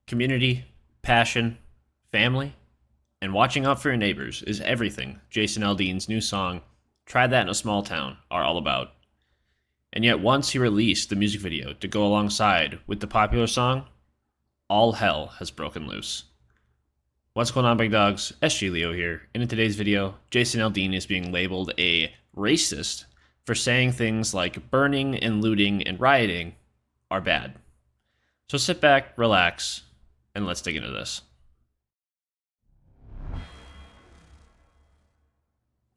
Community, passion, family, and watching out for your neighbors is everything Jason Aldean's new song, Try That in a Small Town, are all about. And yet once he released the music video to go alongside with the popular song, all hell has broken loose. What's going on, big dogs? SG Leo here, and in today's video, Jason Aldean is being labeled a racist for saying things like burning and looting and rioting are bad. So sit back, relax, and let's dig into this.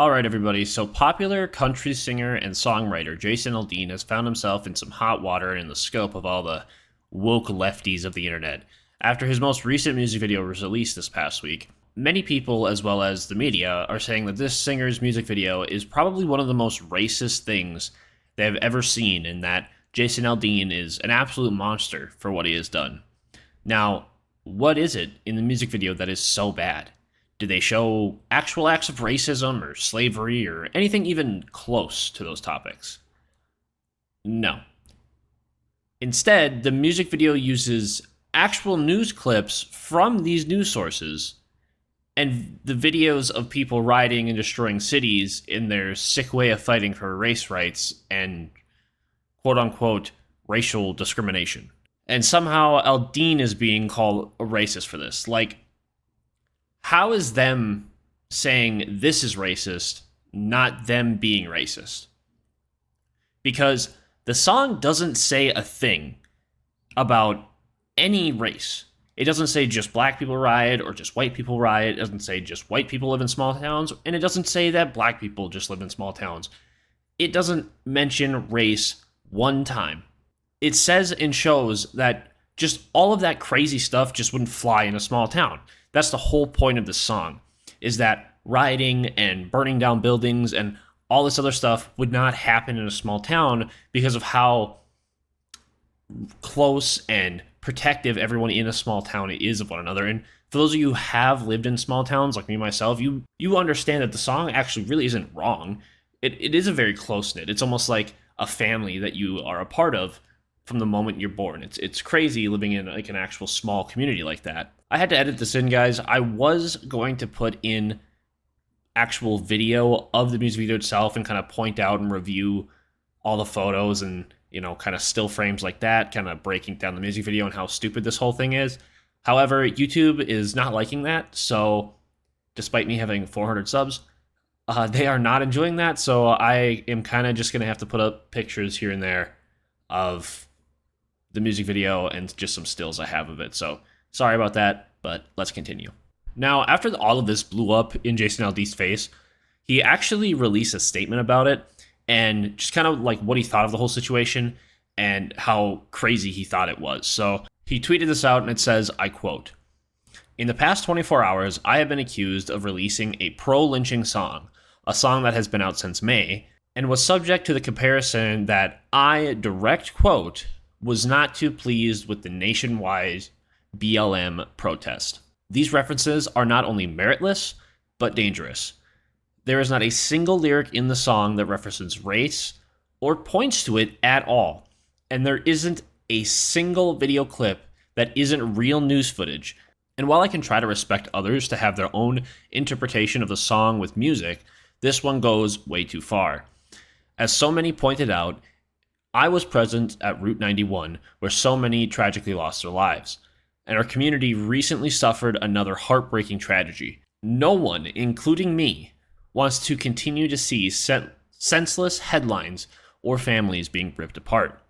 Alright everybody, so popular country singer and songwriter Jason Aldean has found himself in some hot water in the scope of all the woke lefties of the internet. After his most recent music video was released this past week, many people, as well as the media, are saying that this singer's music video is probably one of the most racist things they have ever seen, and that Jason Aldean is an absolute monster for what he has done. Now, what is it in the music video that is so bad? Do they show actual acts of racism or slavery or anything even close to those topics? No. Instead, the music video uses actual news clips from these news sources and the videos of people rioting and destroying cities in their sick way of fighting for race rights and quote-unquote racial discrimination. And somehow Aldean is being called a racist for this. Like, how is them saying this is racist not them being racist? Because the song doesn't say a thing about any race. It doesn't say just black people riot or just white people riot. It doesn't say just white people live in small towns. And it doesn't say that black people just live in small towns. It doesn't mention race one time. It says and shows that just all of that crazy stuff just wouldn't fly in a small town. That's the whole point of the song, is that rioting and burning down buildings and all this other stuff would not happen in a small town because of how close and protective everyone in a small town is of one another. And for those of you who have lived in small towns like me myself, you understand that the song actually really isn't wrong. It is a very close-knit. It's almost like a family that you are a part of from the moment you're born. It's crazy living in like an actual small community like that. I had to edit this in, guys. I was going to put in actual video of the music video itself and kind of point out and review all the photos and, you know, kind of still frames like that, kind of breaking down the music video and how stupid this whole thing is. However, YouTube is not liking that, so despite me having 400 subs, they are not enjoying that, so I am kind of just going to have to put up pictures here and there of the music video and just some stills I have of it. So sorry about that, but let's continue. Now, after all of this blew up in Jason Aldean's face, he actually released a statement about it and just kind of like what he thought of the whole situation and how crazy he thought it was. So he tweeted this out and it says, I quote, "In the past 24 hours, I have been accused of releasing a pro-lynching song, a song that has been out since May, and was subject to the comparison that I, direct quote, was not too pleased with the nationwide BLM protest. These references are not only meritless, but dangerous. There is not a single lyric in the song that references race or points to it at all, and there isn't a single video clip that isn't real news footage. And while I can try to respect others to have their own interpretation of the song with music, this one goes way too far. As so many pointed out, I was present at Route 91, where so many tragically lost their lives, and our community recently suffered another heartbreaking tragedy. No one, including me, wants to continue to see senseless headlines or families being ripped apart.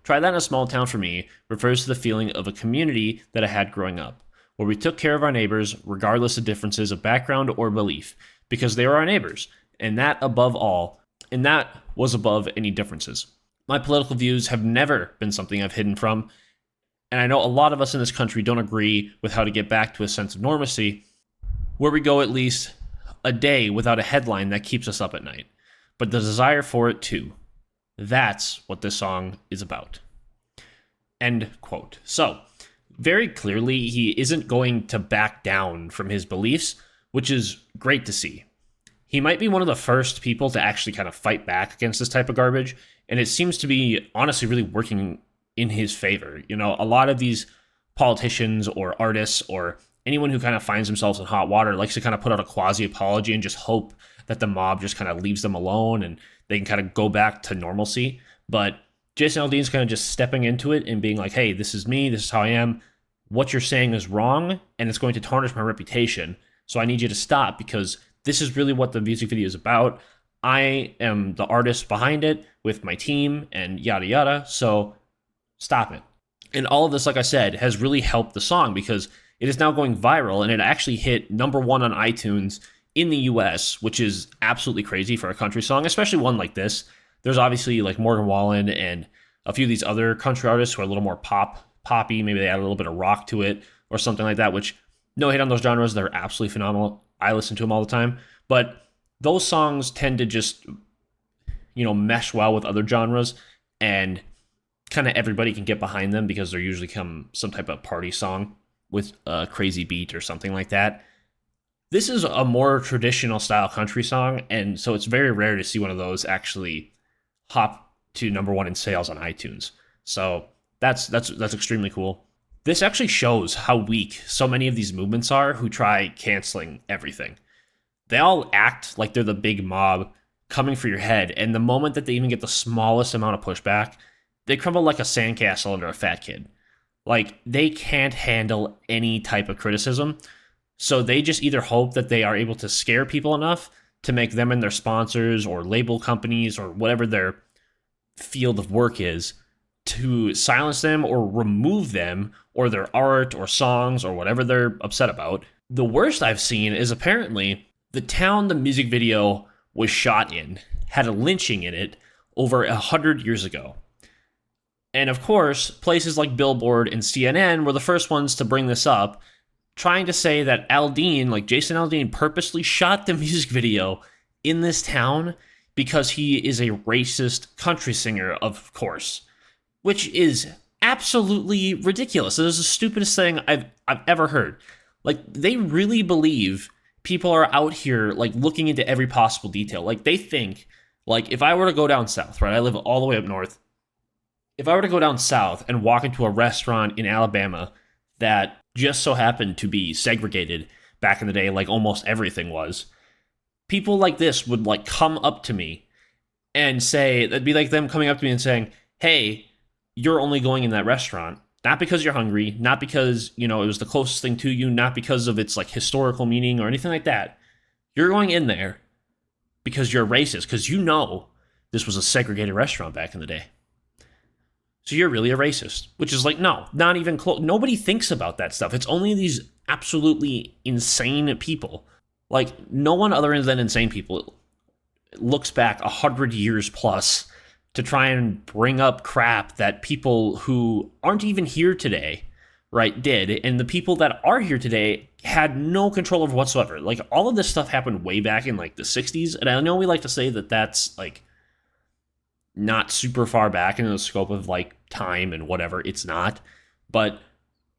Try That in a Small Town for me refers to the feeling of a community that I had growing up, where we took care of our neighbors regardless of differences of background or belief, because they were our neighbors, and that was above any differences. My political views have never been something I've hidden from, and I know a lot of us in this country don't agree with how to get back to a sense of normalcy, where we go at least a day without a headline that keeps us up at night, but the desire for it too. That's what this song is about." End quote. So, very clearly, he isn't going to back down from his beliefs, which is great to see. He might be one of the first people to actually kind of fight back against this type of garbage, and it seems to be honestly really working in his favor. You know, a lot of these politicians or artists or anyone who kind of finds themselves in hot water likes to kind of put out a quasi apology and just hope that the mob just kind of leaves them alone and they can kind of go back to normalcy. But Jason Aldean's kind of just stepping into it and being like, hey, this is me, this is how I am. What you're saying is wrong, and it's going to tarnish my reputation. So I need you to stop, because this is really what the music video is about. I am the artist behind it with my team and yada yada, so stop it. And all of this, like I said, has really helped the song because it is now going viral, and it actually hit #1 on iTunes in the US, which is absolutely crazy for a country song, especially one like this. There's obviously like Morgan Wallen and a few of these other country artists who are a little more poppy. Maybe they add a little bit of rock to it or something like that, which no hate on those genres. They're absolutely phenomenal. I listen to them all the time. But those songs tend to just, mesh well with other genres, and kind of everybody can get behind them because they're usually some type of party song with a crazy beat or something like that. This is a more traditional style country song, and so it's very rare to see one of those actually hop to #1 in sales on iTunes. So that's extremely cool. This actually shows how weak so many of these movements are who try canceling everything. They all act like they're the big mob coming for your head, and the moment that they even get the smallest amount of pushback, they crumble like a sandcastle under a fat kid. Like, they can't handle any type of criticism, so they just either hope that they are able to scare people enough to make them and their sponsors or label companies or whatever their field of work is to silence them or remove them or their art or songs or whatever they're upset about. The worst I've seen is apparently the town the music video was shot in had a lynching in it over 100 years ago. And of course, places like Billboard and CNN were the first ones to bring this up, trying to say that Aldean, like Jason Aldean, purposely shot the music video in this town because he is a racist country singer, of course, which is absolutely ridiculous. It is the stupidest thing I've ever heard. Like, they really believe people are out here, like, looking into every possible detail. Like, they think, like, if I were to go down south, right? I live all the way up north. If I were to go down south and walk into a restaurant in Alabama that just so happened to be segregated back in the day, like almost everything was, people like this would, like, come up to me and say, that'd be like them coming up to me and saying, hey, you're only going in that restaurant not because you're hungry, not because, it was the closest thing to you, not because of its, like, historical meaning or anything like that. You're going in there because you're racist, because this was a segregated restaurant back in the day. So you're really a racist, which is like, no, not even close. Nobody thinks about that stuff. It's only these absolutely insane people. Like, no one other than insane people looks back 100 years plus to try and bring up crap that people who aren't even here today, right, did. And the people that are here today had no control over whatsoever. Like, all of this stuff happened way back in, like, the 60s. And I know we like to say that that's, like, not super far back into the scope of, like, time and whatever. It's not. But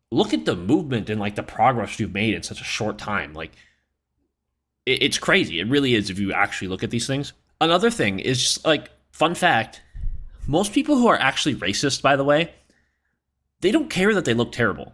look at the movement and, like, the progress you've made in such a short time. Like, it's crazy. It really is if you actually look at these things. Another thing is just, like, fun fact, most people who are actually racist, by the way, they don't care that they look terrible.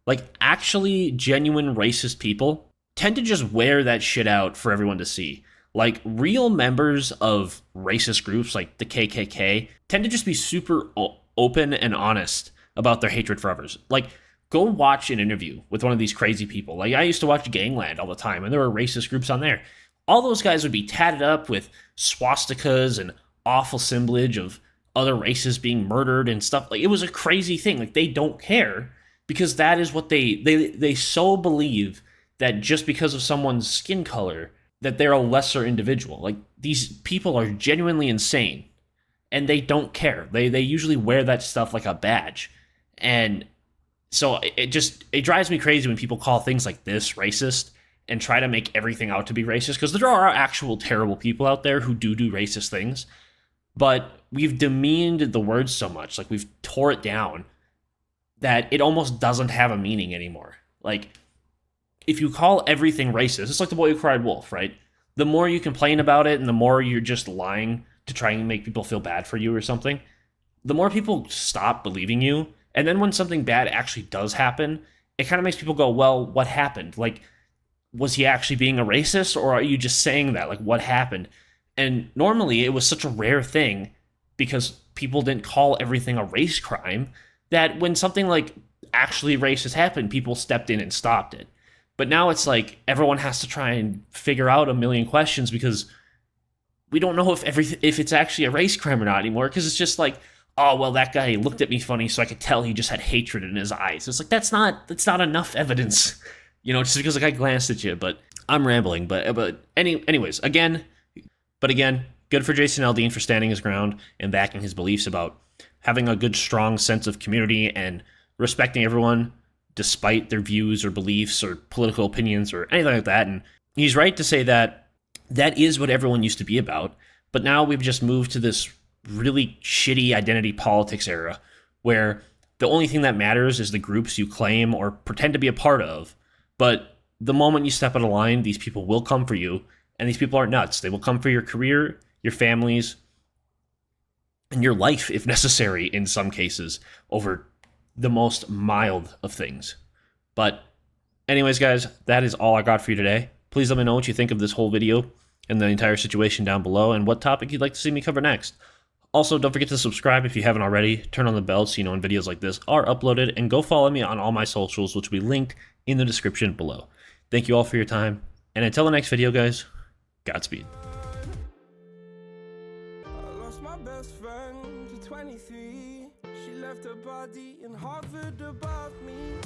Like, actually genuine racist people tend to just wear that shit out for everyone to see. Like, real members of racist groups like the KKK tend to just be super open and honest about their hatred for others. Like, go watch an interview with one of these crazy people. Like, I used to watch Gangland all the time, and there were racist groups on there. All those guys would be tatted up with swastikas and awful assemblage of other races being murdered and stuff. Like, it was a crazy thing. Like, they don't care because that is what they so believe that just because of someone's skin color that they're a lesser individual. Like, these people are genuinely insane and they don't care. They usually wear that stuff like a badge. And so it drives me crazy when people call things like this racist and try to make everything out to be racist, because there are actual terrible people out there who do racist things. But we've demeaned the word so much, like we've tore it down, that it almost doesn't have a meaning anymore. Like, if you call everything racist, it's like the boy who cried wolf, right? The more you complain about it and the more you're just lying to try and make people feel bad for you or something, the more people stop believing you And then when something bad actually does happen, it kind of makes people go, well, what happened? Like, was he actually being a racist, or are you just saying that? Like, what happened? And normally it was such a rare thing because people didn't call everything a race crime that when something like actually racist happened, people stepped in and stopped it. But now it's like everyone has to try and figure out a million questions because we don't know if it's actually a race crime or not anymore, because it's just like, oh, well, that guy looked at me funny, so I could tell he just had hatred in his eyes. It's like, that's not enough evidence, just because the guy glanced at you. But I'm rambling. Anyways, again, good for Jason Aldean for standing his ground and backing his beliefs about having a good, strong sense of community and respecting everyone despite their views or beliefs or political opinions or anything like that. And he's right to say that is what everyone used to be about. But now we've just moved to this really shitty identity politics era where the only thing that matters is the groups you claim or pretend to be a part of. But the moment you step out of line, these people will come for you, and these people aren't nuts. They will come for your career, your families, and your life if necessary in some cases over the most mild of things. But anyways, guys, that is all I got for you today. Please let me know what you think of this whole video and the entire situation down below and what topic you'd like to see me cover next. Also, don't forget to subscribe if you haven't already. Turn on the bell so you know when videos like this are uploaded, and go follow me on all my socials, which will be linked in the description below. Thank you all for your time, and until the next video, guys, Godspeed. I lost my best friend to 23. She left her body in Harvard above me.